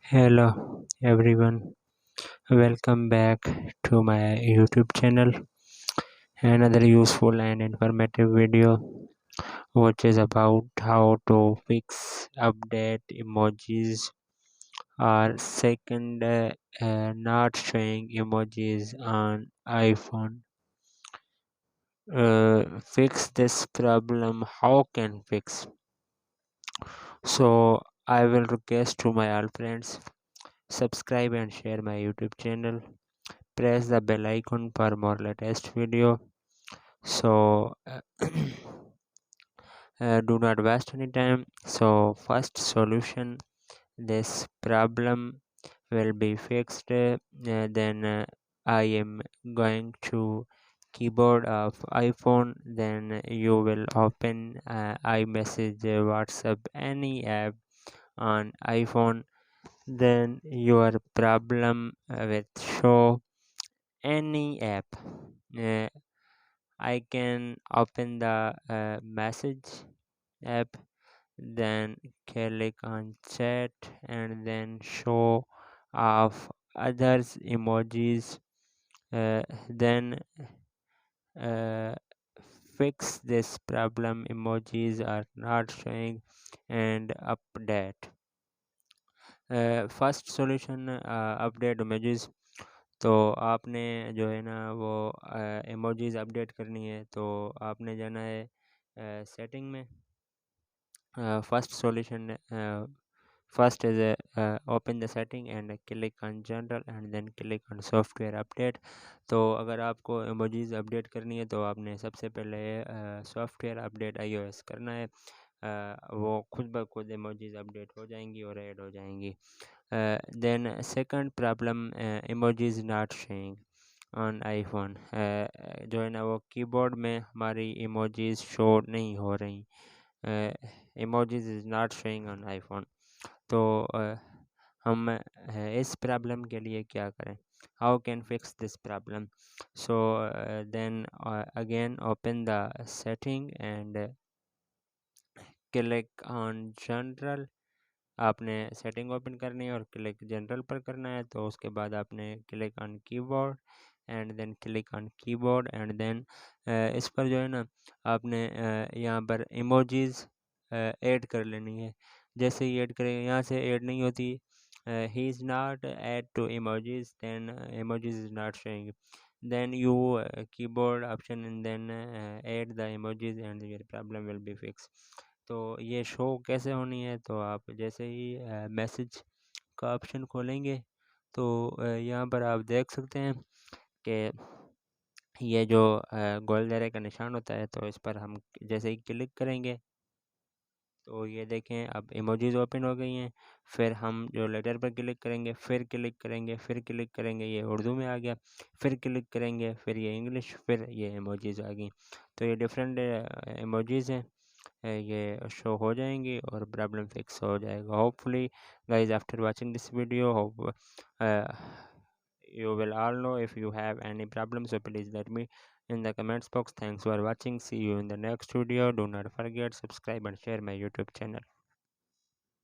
Hello everyone, welcome back to my YouTube channel. Another useful and informative video which is about how to fix update emojis or second not showing emojis on iPhone. Fix this problem. How can fix? So I will request to my all friends subscribe and share my YouTube channel. Press the bell icon for more latest video. So do not waste any time. So first solution, this problem will be fixed. Then I am going to keyboard of iPhone. Then you will open iMessage, WhatsApp, any app on iPhone. Then your problem will show any app. Uh, I can open the message app, then click on chat and then show of others emojis. Then uh, fix this problem. Emojis are not showing and update. First solution update images. तो आपने जो है ना वो emojis update करनी है तो आपने जाना है सेटिंग में. First solution first is open the setting and click on general and then click on software update. तो अगर आपको emojis अपडेट करनी है तो आपने सबसे पहले सॉफ्टवेयर अपडेट iOS करना है. वो खुद ब खुद emojis अपडेट हो जाएंगी और ऐड हो जाएंगी. Then second problem, emojis not showing on iPhone. जो है ना वो कीबोर्ड में हमारी emojis शो नहीं हो रही. emojis is not showing on iPhone. तो हम इस प्रॉब्लम के लिए क्या करें? How can fix this problem? So then again open the setting and click on general. आपने सेटिंग ओपन करनी है और क्लिक जनरल पर करना है. तो उसके बाद आपने click on keyboard and then click on keyboard and then इस पर जो है ना आपने यहाँ पर इमोजीज ऐड कर लेनी है. जैसे ही ऐड करेंगे यहाँ से ऐड नहीं होती. He is not add to emojis, then emojis is not showing. then you keyboard option and then add the emojis and your problem will be fixed. तो ये शो कैसे होनी है? तो आप जैसे ही मैसेज का ऑप्शन खोलेंगे तो यहाँ पर आप देख सकते हैं कि ये जो गोल दायरे का निशान होता है तो इस पर हम जैसे ही क्लिक करेंगे तो ये देखें अब इमोजीज ओपन हो गई हैं. फिर हम जो लेटर पर क्लिक करेंगे, फिर क्लिक करेंगे, फिर क्लिक करेंगे, ये उर्दू में आ गया. फिर क्लिक करेंगे, फिर ये इंग्लिश, फिर ये इमोजीज आ गई. तो ये डिफरेंट इमोजीज हैं. ये शो हो जाएंगी और प्रॉब्लम फिक्स हो जाएगा. Hopefully guys after watching this video hope you will all know. If you have any problems, so please let me in the comments box. Thanks for watching. See you in the next video. Do not forget subscribe and share my YouTube channel.